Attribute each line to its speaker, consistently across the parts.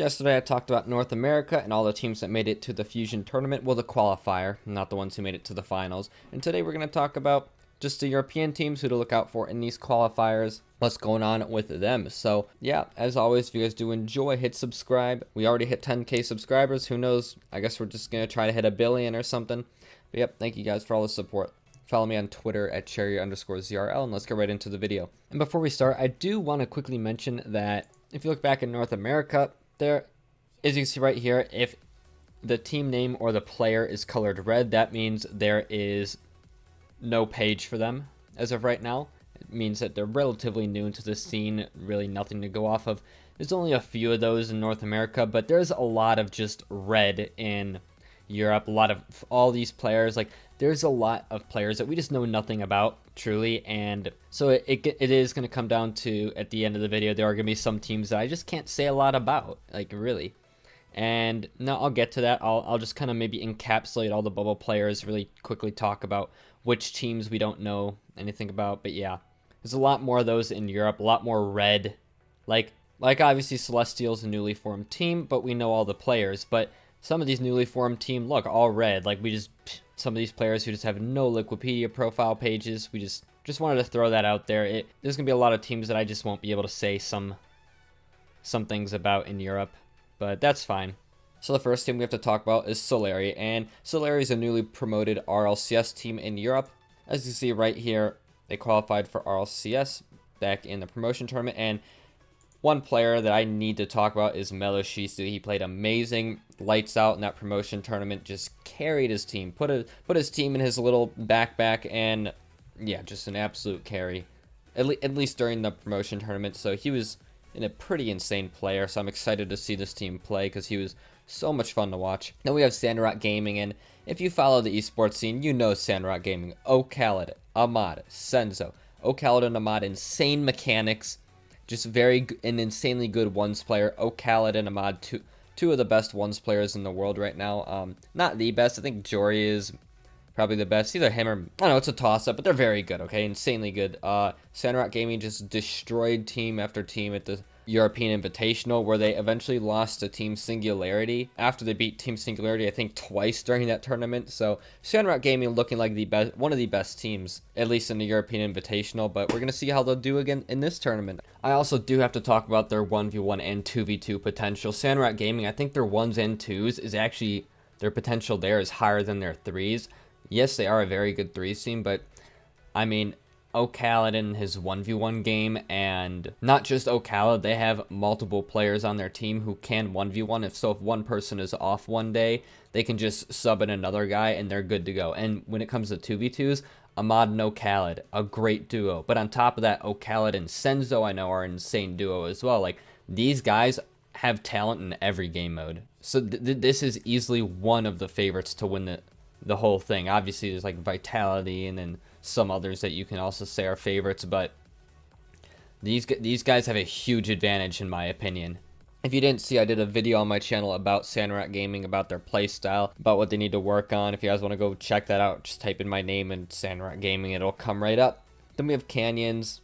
Speaker 1: So yesterday I talked about North America and all the teams that made it to the Fusion tournament. Well, the qualifier, not the ones who made it to the finals. And today we're going to talk about just the European teams, who to look out for in these qualifiers, what's going on with them. So yeah, as always, if you guys do enjoy, hit subscribe. We already hit 10K subscribers. Who knows? I guess we're just going to try to hit 1 billion or something. But yep, thank you guys for all the support. Follow me on Twitter at cherry_ZRL, and let's get right into the video. And before we start, I do want to quickly mention that if you look back in North America, there, as you can see right here, if the team name or the player is colored red, that means there is no page for them as of right now. It means that they're relatively new into the scene, really nothing to go off of. There's only a few of those in North America, but there's a lot of just red in Europe. A lot of all these players, like there's a lot of players that we just know nothing about truly, and so it is going to come down to, at the end of the video, there are going to be some teams that I just can't say a lot about, like really. And now I'll get to that. I'll just kind of maybe encapsulate all the bubble players, really quickly talk about which teams we don't know anything about. But yeah, there's a lot more of those in Europe, a lot more red. Like obviously Celestial's a newly formed team, but we know all the players. But some of these newly formed teams, look, all red. Like some of these players who just have no Wikipedia profile pages. We just wanted to throw that out there. There's gonna be a lot of teams that I just won't be able to say some things about in Europe, but that's fine. So the first team we have to talk about is Solary, and Solary is a newly promoted RLCS team in Europe. As you see right here, they qualified for RLCS back in the promotion tournament, and one player that I need to talk about is Shisu. He played amazing, lights out in that promotion tournament, just carried his team, put his team in his little backpack, and yeah, just an absolute carry, at least during the promotion tournament. So he was a pretty insane player, so I'm excited to see this team play because he was so much fun to watch. Then we have Sandrock Gaming, and if you follow the esports scene, you know Sandrock Gaming. Khaled, Ahmad, Senzo. Khaled and Ahmad, insane mechanics. Just an insanely good ones player. Khaled and Ahmad, two of the best ones players in the world right now. Not the best. I think Jory is probably the best. Either him or, I don't know, it's a toss-up, but they're very good, okay? Insanely good. Sandrock Gaming just destroyed team after team at the European Invitational, where they eventually lost to Team Singularity after they beat Team Singularity, I think, twice during that tournament. So Sandrock Gaming looking like one of the best teams, at least in the European Invitational, but we're going to see how they'll do again in this tournament. I also do have to talk about their 1v1 and 2v2 potential. Sandrock Gaming, I think their 1s and 2s is actually, their potential there is higher than their 3s. Yes, they are a very good 3s team, but I mean, Khaled in his 1v1 game, and not just Khaled, they have multiple players on their team who can 1v1. If one person is off one day, they can just sub in another guy and they're good to go. And when it comes to 2v2s, Ahmad and Khaled, a great duo. But on top of that, Khaled and Senzo, I know, are an insane duo as well. Like, these guys have talent in every game mode. So this is easily one of the favorites to win the whole thing. Obviously, there's like Vitality and then some others that you can also say are favorites, but these guys have a huge advantage in my opinion. If you didn't see, I did a video on my channel about Sandrock Gaming, about their play style, about what they need to work on. If you guys want to go check that out, just type in my name and Sandrock Gaming, it'll come right up. Then we have Canyons,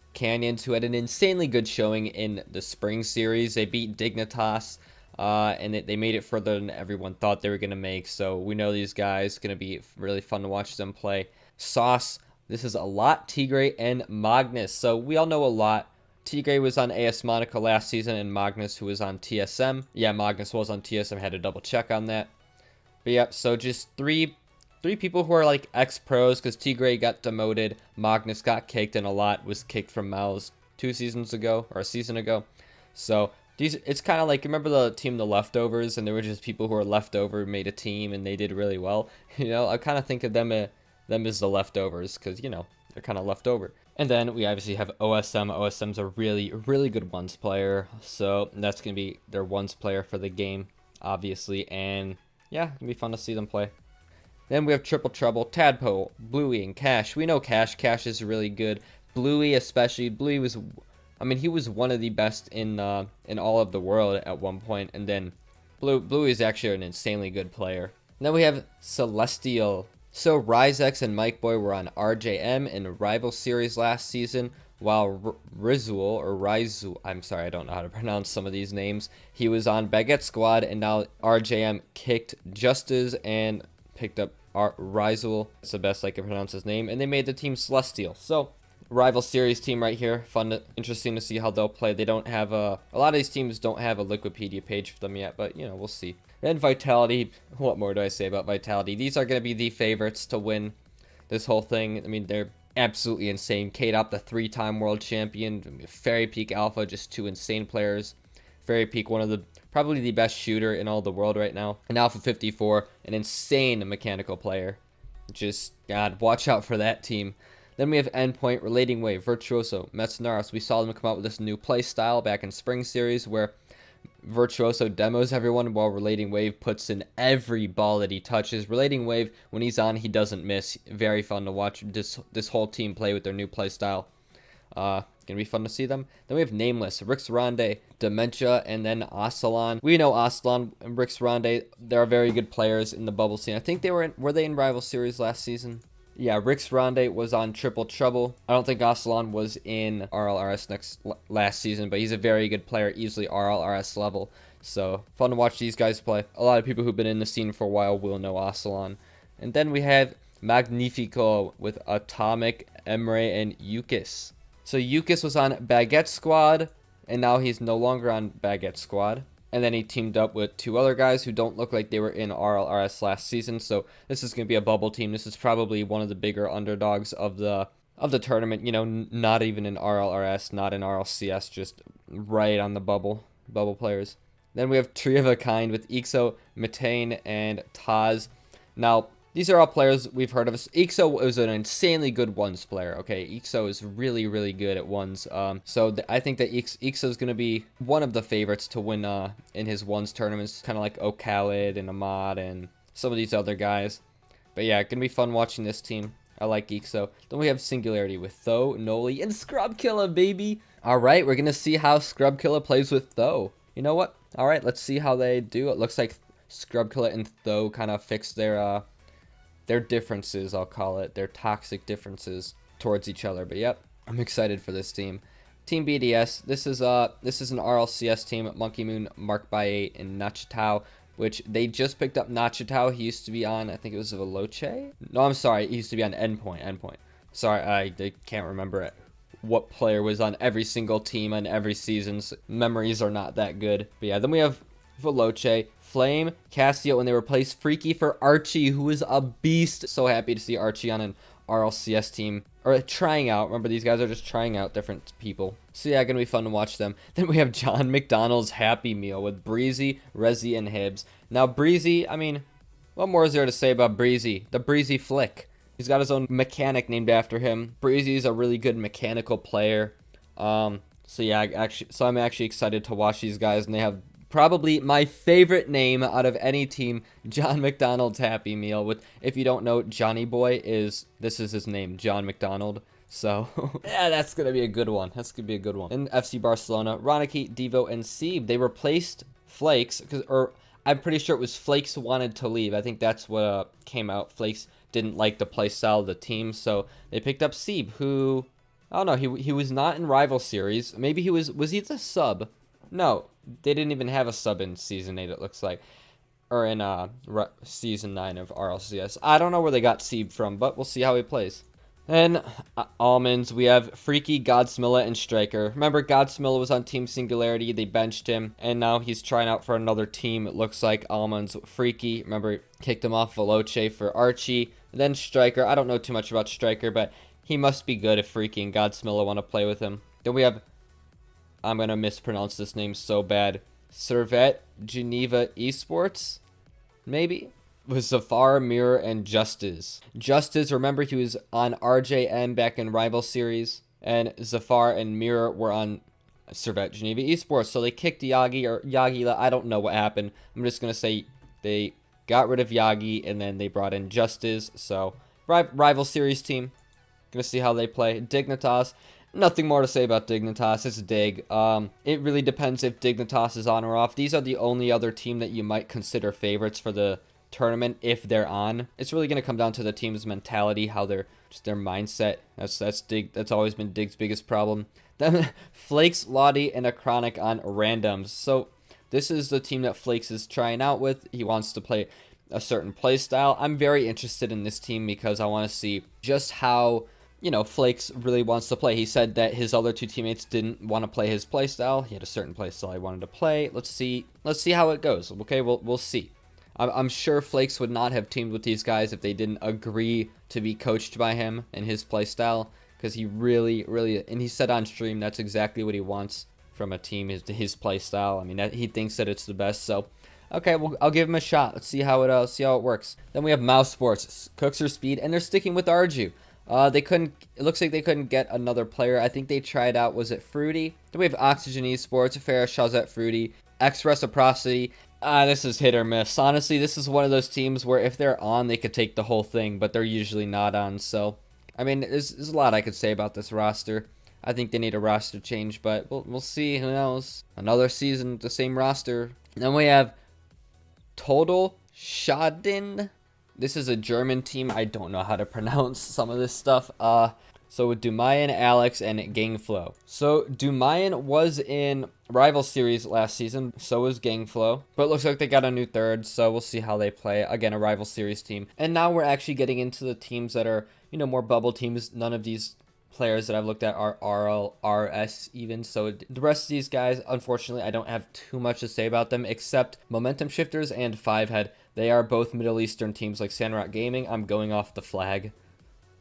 Speaker 1: who had an insanely good showing in the spring series. They beat Dignitas, and they made it further than everyone thought they were going to make, so we know these guys, going to be really fun to watch them play. Sauce, this is a lot, Tigray and Magnus. So we all know a lot. Tigray was on AS Monaco last season, and Magnus, who was on TSM. Yeah, Magnus was on TSM. I had to double check on that. But yeah, so just three people who are like ex-pros, because Tigray got demoted, Magnus got kicked, and a lot was kicked from Mouz 2 seasons ago, or a season ago. So it's kind of like, remember the team The Leftovers, and there were just people who were left over, made a team, and they did really well. You know, I kind of think of them as the leftovers, because, you know, they're kind of left over. And then we obviously have OSM. OSM's a really, really good ones player, so that's going to be their ones player for the game, obviously, and yeah, it's going to be fun to see them play. Then we have Triple Trouble, Tadpole, Bluey, and Cash. We know Cash. Cash is really good. Bluey especially. Bluey was, I mean, he was one of the best in all of the world at one point, and then Bluey is actually an insanely good player. And then we have Celestial. So Ryzex and Mike Boy were on RJM in a rival series last season. while Rizul, I'm sorry, I don't know how to pronounce some of these names, he was on Baguette Squad, and now RJM kicked Justice and picked up Rizul. That's the best I can pronounce his name, and they made the team Celestial. So, rival series team right here. Interesting to see how they'll play. They don't have a lot of these teams don't have a Wikipedia page for them yet, but, you know, we'll see. And Vitality, what more do I say about Vitality? These are going to be the favorites to win this whole thing. I mean, they're absolutely insane. K-Dop, the 3-time world champion. Fairy Peak Alpha, just 2 insane players. Fairy Peak, probably the best shooter in all the world right now. And Alpha 54, an insane mechanical player. Just, God, watch out for that team. Then we have Endpoint, Relating Wave, Virtuoso, Metsunaris. We saw them come out with this new play style back in Spring Series where Virtuoso demos everyone while Relating Wave puts in every ball that he touches. Relating Wave, when he's on, he doesn't miss. Very fun to watch this whole team play with their new play style. Gonna be fun to see them. Then we have Nameless, Rix Ronde, Dementia, and then Aslan. We know Aslan and Rix Ronde. They're very good players in the bubble scene. I think were they in Rival Series last season? Yeah, Rix Ronde was on Triple Trouble. I don't think Aslan was in RLRS last season, but he's a very good player, easily RLRS level. So, fun to watch these guys play. A lot of people who've been in the scene for a while will know Aslan. And then we have Magnifico with Atomic, Emre, and Yukis. So, Yukis was on Baguette Squad, and now he's no longer on Baguette Squad. And then he teamed up with 2 other guys who don't look like they were in RLRS last season. So this is going to be a bubble team. This is probably one of the bigger underdogs of the tournament. You know, not even in RLRS, not in RLCS, just right on the bubble players. Then we have Tree of a Kind with Ixo, Metane, and Taz. Now, these are all players we've heard of. Ixo is an insanely good ones player, okay? Ixo is really, really good at ones. I think that Ixo is going to be one of the favorites to win in his ones tournaments, kind of like O'Khaled and Ahmad and some of these other guys. But yeah, it's going to be fun watching this team. I like Ixo. Then we have Singularity with Tho, Noli, and Scrubkilla, baby! Alright, we're going to see how Scrubkilla plays with Tho. You know what? Alright, let's see how they do. It looks like Scrubkilla and Tho kind of fixed their differences, I'll call it, their toxic differences towards each other. But yep, I'm excited for this team. Team BDS, this is an RLCS team, Monkey Moon, Mark by 8, and Nachitao, which they just picked up Nachitao. He used to be on, I think it was Veloce? No, I'm sorry, he used to be on Endpoint. Sorry, I can't remember what player was on every single team on every season's. Memories are not that good. But yeah, then we have Veloce, Flame, Cassio, and they replaced Freaky for Archie, who is a beast. So happy to see Archie on an RLCS team, or trying out. Remember, these guys are just trying out different people. So yeah, gonna be fun to watch them. Then we have John McDonald's Happy Meal with Breezy, Rezi, and Hibbs. Now Breezy, I mean, what more is there to say about Breezy? The Breezy Flick. He's got his own mechanic named after him. Breezy is a really good mechanical player. So yeah, I'm actually excited to watch these guys, and they have probably my favorite name out of any team, John McDonald's Happy Meal. With, if you don't know, Johnnyboi this is his name, John McDonald. So yeah, that's gonna be a good one. In FC Barcelona, Roniki, Devo, and Sieb, they replaced Flakes, or I'm pretty sure it was Flakes wanted to leave. I think that's what came out. Flakes didn't like the play style of the team, so they picked up Sieb, who, I don't know, he was not in Rival Series. Maybe he was he the sub? No, they didn't even have a sub in Season 8, it looks like. Or in Season 9 of RLCS. I don't know where they got Sieb from, but we'll see how he plays. Then, Almonds, we have Freaky, Godsmilla, and Striker. Remember, Godsmilla was on Team Singularity, they benched him, and now he's trying out for another team, it looks like. Almonds, Freaky, remember, kicked him off Veloce for Archie. Then Striker, I don't know too much about Striker, but he must be good if Freaky and Godsmilla want to play with him. Then we have, I'm going to mispronounce this name so bad, Servette Geneva Esports, maybe? With Zafar, Mirror, and Justice. Justice, remember, he was on RJM back in Rival Series, and Zafar and Mirror were on Servette Geneva Esports. So they kicked Yagi. I don't know what happened. I'm just going to say they got rid of Yagi, and then they brought in Justice. So, Rival Series team. Going to see how they play. Dignitas. Nothing more to say about Dignitas. It's Dig. It really depends if Dignitas is on or off. These are the only other team that you might consider favorites for the tournament if they're on. It's really going to come down to the team's mentality, how they're just their mindset. That's always been Dig's biggest problem. Then Flakes, Lottie, and a Chronic on randoms. So this is the team that Flakes is trying out with. He wants to play a certain play style. I'm very interested in this team because I want to see just how, you know, Flakes really wants to play. He said that his other two teammates didn't want to play his play style. He had a certain play style he wanted to play. Let's see how it goes. Okay, we'll see. I'm sure Flakes would not have teamed with these guys if they didn't agree to be coached by him and his play style, because he really, and he said on stream that's exactly what he wants from a team, is his play style. I mean, he thinks that it's the best. So okay, well, I'll give him a shot. Let's see how it works. Then we have Mousesports, cooks her speed, and they're sticking with Arju. It looks like they couldn't get another player. I think they tried out, was it Fruity? Then we have Oxygen Esports, Farrah, Shazette, Fruity, X Reciprocity. This is hit or miss. Honestly, this is one of those teams where if they're on, they could take the whole thing, but they're usually not on. So, I mean, there's a lot I could say about this roster. I think they need a roster change, but we'll see. Who knows? Another season, the same roster. Then we have Total Schaden. This is a German team. I don't know how to pronounce some of this stuff. So with Dumayan, Alex, and Gangflow. So Dumayan was in Rival Series last season. So was Gangflow. But it looks like they got a new third. So we'll see how they play. Again, a Rival Series team. And now we're actually getting into the teams that are, you know, more bubble teams. None of these players that I've looked at are RLRS even. So the rest of these guys, unfortunately, I don't have too much to say about them except Momentum Shifters and Fivehead. They are both Middle Eastern teams like Sandrock Gaming. I'm going off the flag.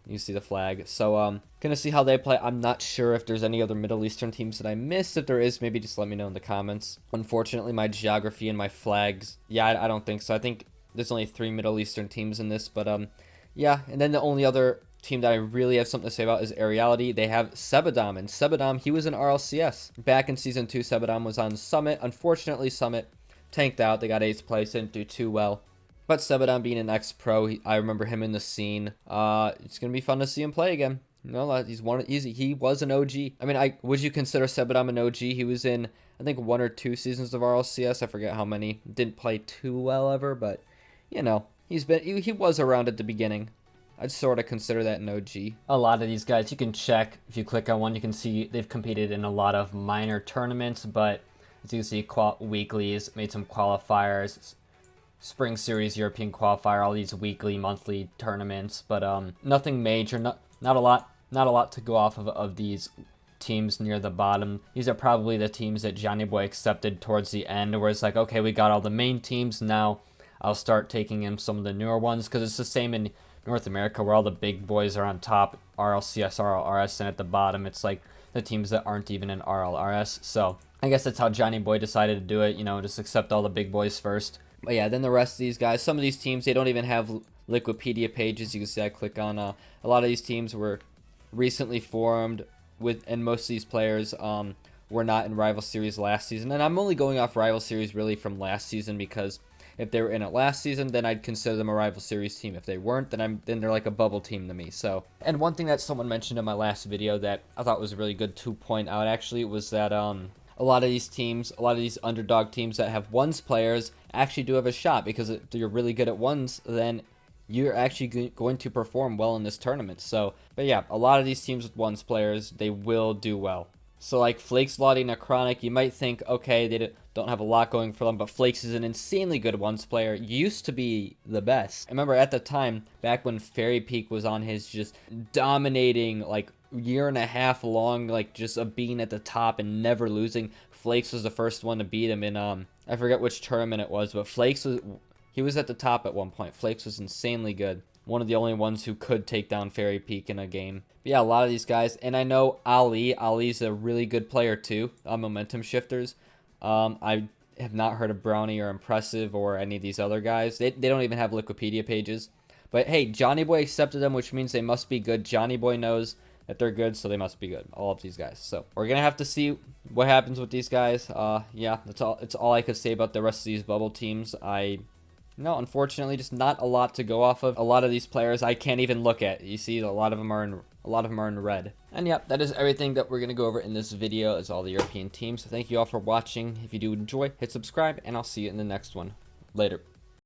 Speaker 1: You see the flag. So gonna see how they play. I'm not sure if there's any other Middle Eastern teams that I missed. If there is, maybe just let me know in the comments. Unfortunately, my geography and my flags, yeah, I don't think so. I think there's only 3 Middle Eastern teams in this, but yeah. And then the only other team that I really have something to say about is Aeriality. They have Sebadom, and Sebadom, he was in RLCS. Back in Season 2, Sebadom was on Summit. Unfortunately, Summit tanked out. They got 8th place, didn't do too well. But Sebadom being an ex-pro, I remember him in the scene. It's going to be fun to see him play again. You know, he was an OG. I mean, would you consider Sebadom an OG? He was in, I think, 1 or 2 seasons of RLCS. I forget how many. Didn't play too well ever, but, you know, he was around at the beginning. I'd sort of consider that an OG. A lot of these guys, you can check. If you click on one, you can see they've competed in a lot of minor tournaments, but as you can see, weeklies, made some qualifiers, Spring Series, European qualifier, all these weekly, monthly tournaments, but nothing major, not a lot to go off of these teams near the bottom. These are probably the teams that Johnnyboi accepted towards the end, where it's like, okay, we got all the main teams, now I'll start taking in some of the newer ones, because it's the same in North America where all the big boys are on top, RLCS, RLRS, and at the bottom it's like the teams that aren't even in RLRS. So I guess that's how Johnnyboi decided to do it, you know, just accept all the big boys first. But yeah, then the rest of these guys, some of these teams, they don't even have Wikipedia pages. You can see I click on a lot of these teams were recently formed and most of these players were not in Rival Series last season. And I'm only going off Rival Series really from last season, because if they were in it last season, then I'd consider them a Rival Series team. If they weren't, then they're like a bubble team to me. So, and one thing that someone mentioned in my last video that I thought was really good to point out actually was that a lot of these teams, a lot of these underdog teams that have ones players actually do have a shot, because if you're really good at ones, then you're actually going to perform well in this tournament. So, but yeah, a lot of these teams with ones players, they will do well. So like Flakes, Lottie, and Chronic, you might think, okay, they don't have a lot going for them, but Flakes is an insanely good ones player. Used to be the best. I remember at the time, back when Fairy Peak was on his just dominating, like, year and a half long, like, just a being at the top and never losing. Flakes was the first one to beat him in, I forget which tournament it was, but he was at the top at one point. Flakes was insanely good. One of the only ones who could take down Fairy Peak in a game. But yeah, a lot of these guys. And I know Ali's a really good player too on Momentum Shifters. I have not heard of Brownie or Impressive or any of these other guys. They don't even have Wikipedia pages. But hey, Johnnyboi accepted them, which means they must be good. Johnnyboi knows that they're good, so they must be good. All of these guys. So we're going to have to see what happens with these guys. Yeah, that's all. It's all I could say about the rest of these bubble teams. No, unfortunately, just not a lot to go off of. A lot of these players I can't even look at. You see, a lot of them are in red. And yep, that is everything that we're gonna go over in this video. Is all the European teams. So thank you all for watching. If you do enjoy, hit subscribe, and I'll see you in the next one. Later.